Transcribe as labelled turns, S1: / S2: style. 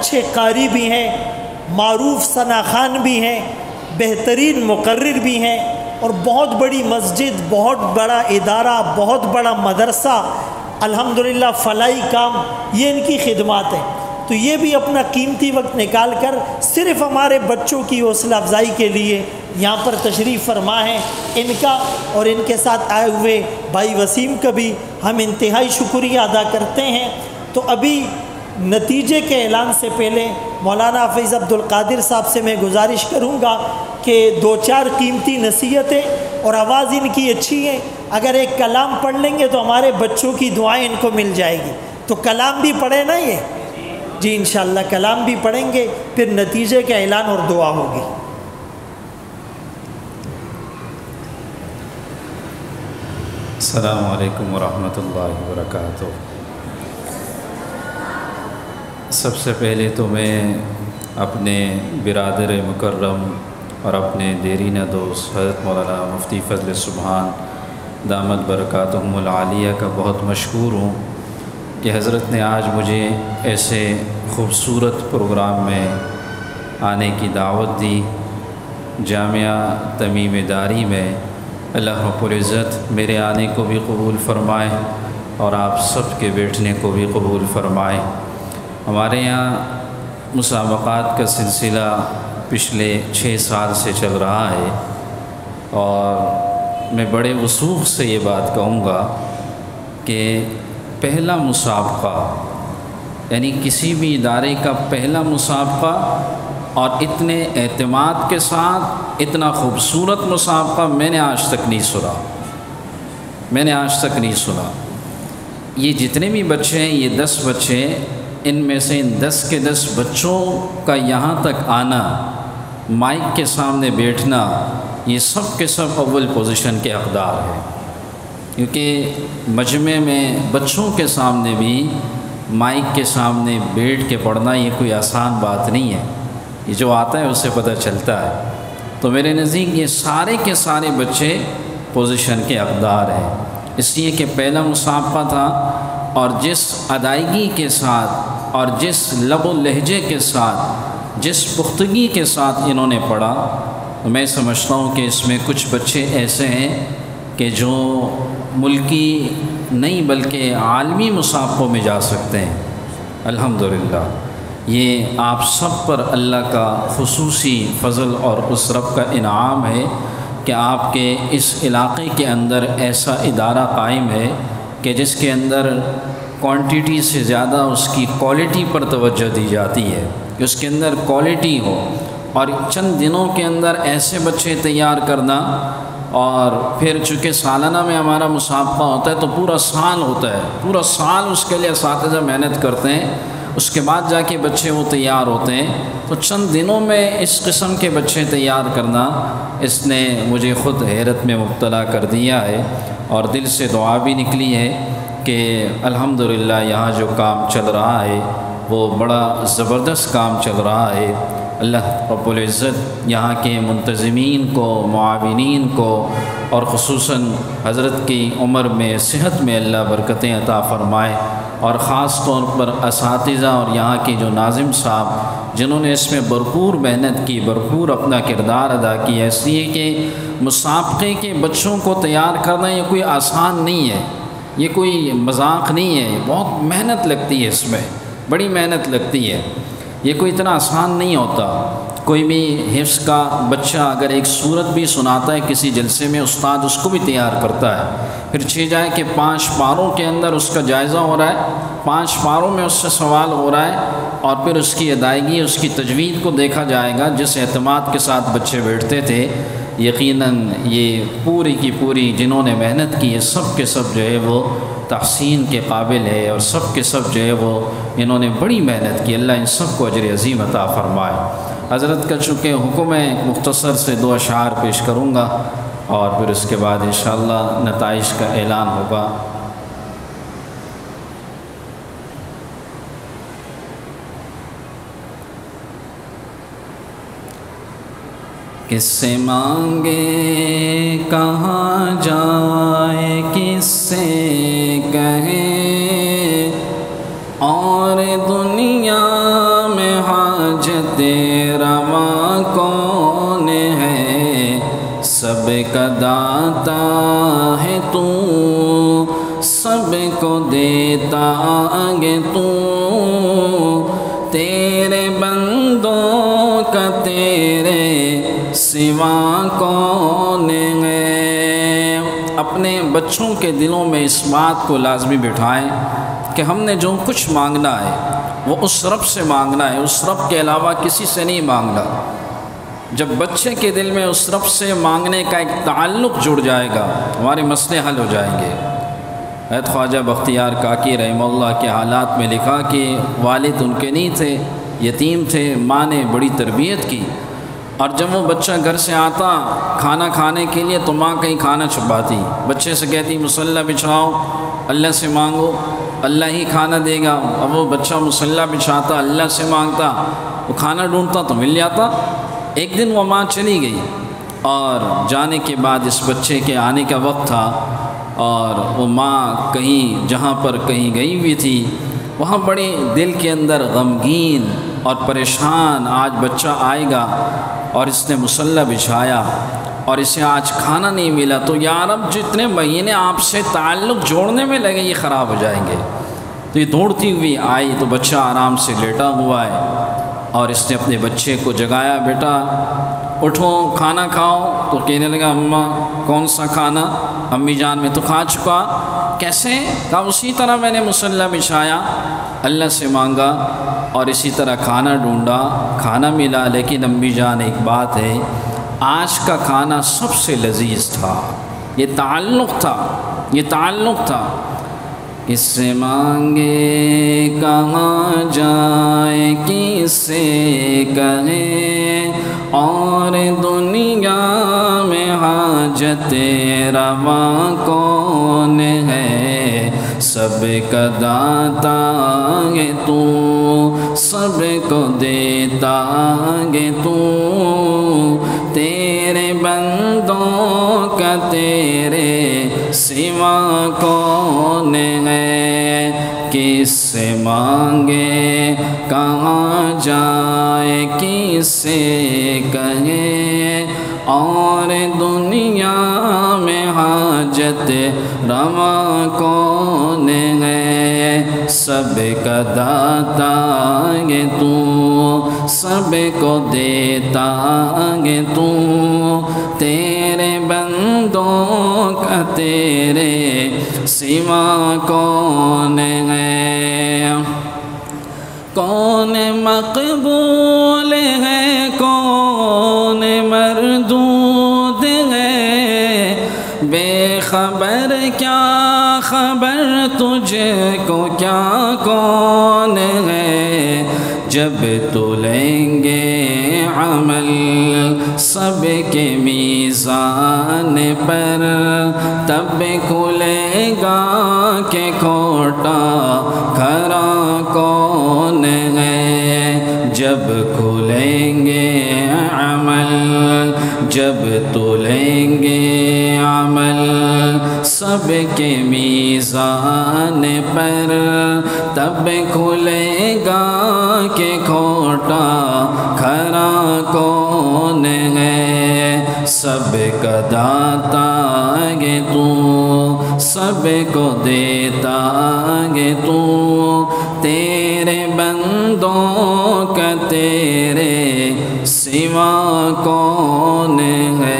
S1: اچھے قاری بھی ہیں، معروف ثناخوان بھی ہیں، بہترین مقرر بھی ہیں، اور بہت بڑی مسجد، بہت بڑا ادارہ، بہت بڑا مدرسہ، الحمدللہ فلاحی کام، یہ ان کی خدمات ہیں۔ تو یہ بھی اپنا قیمتی وقت نکال کر صرف ہمارے بچوں کی حوصلہ افزائی کے لیے یہاں پر تشریف فرما ہیں۔ ان کا اور ان کے ساتھ آئے ہوئے بھائی وسیم کا بھی ہم انتہائی شکریہ ادا کرتے ہیں۔ تو ابھی نتیجے کے اعلان سے پہلے مولانا حافظ عبد القادر صاحب سے میں گزارش کروں گا کہ 2-4 قیمتی نصیحتیں، اور آواز ان کی اچھی ہے، اگر ایک کلام پڑھ لیں گے تو ہمارے بچوں کی دعائیں ان کو مل جائے گی۔ تو کلام بھی پڑھے نا یہ؟ جی انشاءاللہ کلام بھی پڑھیں گے، پھر نتیجے کا اعلان اور دعا ہوگی۔
S2: السلام علیکم ورحمۃ اللہ وبرکاتہ۔ سب سے پہلے تو میں اپنے برادر مکرم اور اپنے دیرینہ دوست حضرت مولانا مفتی فضل سبحان دامت برکاتہم العالیہ کا بہت مشکور ہوں کہ حضرت نے آج مجھے ایسے خوبصورت پروگرام میں آنے کی دعوت دی۔ جامعہ تمیم داری میں اللہ رب العزت میرے آنے کو بھی قبول فرمائے اور آپ سب کے بیٹھنے کو بھی قبول فرمائے۔ ہمارے یہاں مسابقات کا سلسلہ پچھلے 6 سال سے چل رہا ہے، اور میں بڑے وثوق سے یہ بات کہوں گا کہ پہلا مسابقہ، یعنی کسی بھی ادارے کا پہلا مسابقہ، اور اتنے اعتماد کے ساتھ اتنا خوبصورت مسابقہ میں نے آج تک نہیں سنا۔ یہ جتنے بھی بچے ہیں، یہ 10 بچے، ان میں سے ان 10 کے 10 بچوں کا یہاں تک آنا، مائک کے سامنے بیٹھنا، یہ سب کے سب اول پوزیشن کے حقدار ہیں، کیونکہ مجمع میں بچوں کے سامنے بھی مائک کے سامنے بیٹھ کے پڑھنا یہ کوئی آسان بات نہیں ہے، یہ جو آتا ہے اسے پتہ چلتا ہے۔ تو میرے نزدیک یہ سارے کے سارے بچے پوزیشن کے حقدار ہیں، اس لیے کہ پہلا مسابقہ تھا، اور جس ادائیگی کے ساتھ اور جس لب و لہجے کے ساتھ، جس پختگی کے ساتھ انہوں نے پڑھا، میں سمجھتا ہوں کہ اس میں کچھ بچے ایسے ہیں کہ جو ملکی نہیں بلکہ عالمی مسابقوں میں جا سکتے ہیں۔ الحمدللہ یہ آپ سب پر اللہ کا خصوصی فضل اور اس رب کا انعام ہے کہ آپ کے اس علاقے کے اندر ایسا ادارہ قائم ہے کہ جس کے اندر کوانٹٹی سے زیادہ اس کی کوالٹی پر توجہ دی جاتی ہے، کہ اس کے اندر کوالٹی ہو، اور چند دنوں کے اندر ایسے بچے تیار کرنا، اور پھر چونکہ سالانہ میں ہمارا مسابقہ ہوتا ہے تو پورا سال ہوتا ہے، پورا سال اس کے لیے اساتذہ محنت کرتے ہیں، اس کے بعد جا کے بچے وہ تیار ہوتے ہیں، تو چند دنوں میں اس قسم کے بچے تیار کرنا، اس نے مجھے خود حیرت میں مبتلا کر دیا ہے، اور دل سے دعا بھی نکلی ہے کہ الحمدللہ یہاں جو کام چل رہا ہے وہ بڑا زبردست کام چل رہا ہے۔ اللہ رب العزت یہاں کے منتظمین کو، معاونین کو، اور خصوصاً حضرت کی عمر میں، صحت میں اللہ برکتیں عطا فرمائے، اور خاص طور پر اساتذہ اور یہاں کے جو ناظم صاحب جنہوں نے اس میں بھرپور محنت کی، بھرپور اپنا کردار ادا کیا، اس لیے کہ مسابقے کے بچوں کو تیار کرنا یہ کوئی آسان نہیں ہے، یہ کوئی مذاق نہیں ہے، بہت محنت لگتی ہے، اس میں بڑی محنت لگتی ہے، یہ کوئی اتنا آسان نہیں ہوتا۔ کوئی بھی حفظ کا بچہ اگر ایک صورت بھی سناتا ہے کسی جلسے میں، استاد اس کو بھی تیار کرتا ہے، پھر چھ جائے کہ 5 پاروں کے اندر اس کا جائزہ ہو رہا ہے، 5 پاروں میں اس سے سوال ہو رہا ہے، اور پھر اس کی ادائیگی، اس کی تجوید کو دیکھا جائے گا۔ جس اعتماد کے ساتھ بچے بیٹھتے تھے، یقیناً یہ پوری کی پوری جنہوں نے محنت کی ہے، سب کے سب جو ہے وہ تحسین کے قابل ہے، اور سب کے سب جو ہے وہ انہوں نے بڑی محنت کی۔ اللہ ان سب کو اجر عظیم عطا فرمائے۔ حضرت کا چونکہ حکم ہے، مختصر سے 2 اشعار پیش کروں گا، اور پھر اس کے بعد انشاءاللہ نتائج کا اعلان ہوگا۔ کس سے مانگے کہاں جائے، کس سے کہیں، اور دنیا میں حاجت رواں کون ہے، سب کا داتا ہے تو، سب کو دیتا آگے تو، تیرے بندوں کا تیرے سوا کون ہے۔ اپنے بچوں کے دلوں میں اس بات کو لازمی بٹھائیں کہ ہم نے جو کچھ مانگنا ہے وہ اس رب سے مانگنا ہے، اس رب کے علاوہ کسی سے نہیں مانگنا۔ جب بچے کے دل میں اس رب سے مانگنے کا ایک تعلق جڑ جائے گا، ہمارے مسئلے حل ہو جائیں گے۔ حضرت خواجہ بختیار کاکی رحمہ اللہ کے حالات میں لکھا کہ والد ان کے نہیں تھے، یتیم تھے، ماں نے بڑی تربیت کی، اور جب وہ بچہ گھر سے آتا کھانا کھانے کے لیے تو ماں کہیں کھانا چھپاتی، بچے سے کہتی مصلی بچھاؤ، اللہ سے مانگو، اللہ ہی کھانا دے گا۔ اب وہ بچہ مصلی بچھاتا، اللہ سے مانگتا، وہ کھانا ڈھونڈتا تو مل جاتا۔ ایک دن وہ ماں چلی گئی، اور جانے کے بعد اس بچے کے آنے کا وقت تھا، اور وہ ماں کہیں جہاں پر کہیں گئی ہوئی تھی، وہاں بڑے دل کے اندر غمگین اور پریشان، آج بچہ آئے گا اور اس نے مصلی بچھایا اور اسے آج کھانا نہیں ملا، تو یا رب جتنے مہینے آپ سے تعلق جوڑنے میں لگے یہ خراب ہو جائیں گے۔ تو یہ دوڑتی ہوئی آئی تو بچہ آرام سے لیٹا ہوا ہے، اور اس نے اپنے بچے کو جگایا، بیٹا اٹھو کھانا کھاؤ، تو کہنے لگا اماں کون سا کھانا، امی جان میں تو کھا چکا۔ کیسے؟ کہا اسی طرح میں نے مصلی بچھایا، اللہ سے مانگا اور اسی طرح کھانا ڈھونڈا، کھانا ملا، لیکن امی جان ایک بات ہے، آج کا کھانا سب سے لذیذ تھا۔ یہ تعلق تھا، یہ تعلق تھا۔ کس سے مانگے کہاں جائے، کس سے کہے، اور دنیا میں حاجت رواں کون ہے، سب کا داتا ہے تو، سب کو دیتا ہے تو، تیرے بندوں کا تیرے سوا کون ہے، کس سے مانگے کہاں جائے، کس سے کہے، اور دنیا میں حاجت رواں کون ہے، سب کا داتا ہے تو، سب کو دیتا ہے تو، تیرے بندوں کا تیرے سوا کون ہے، کون مقبول ہے، کون مردود ہے، بے خبر کیا خبر تجھ کو کیا کون ہے، جب تلیں گے عمل سب کے میزان پر، تب کھلے گا کہ کھوٹا کھرا کون ہے، جب کھلیں گے عمل، جب تلیں گے عمل سب کے میزان پر، تب کھلے گا کہ کھوٹا کھرا کون ہے، سب کا داتا ہے تو، سب کو دیتا ہے تو، تیرے بندوں کا تیرے سوا کون ہے۔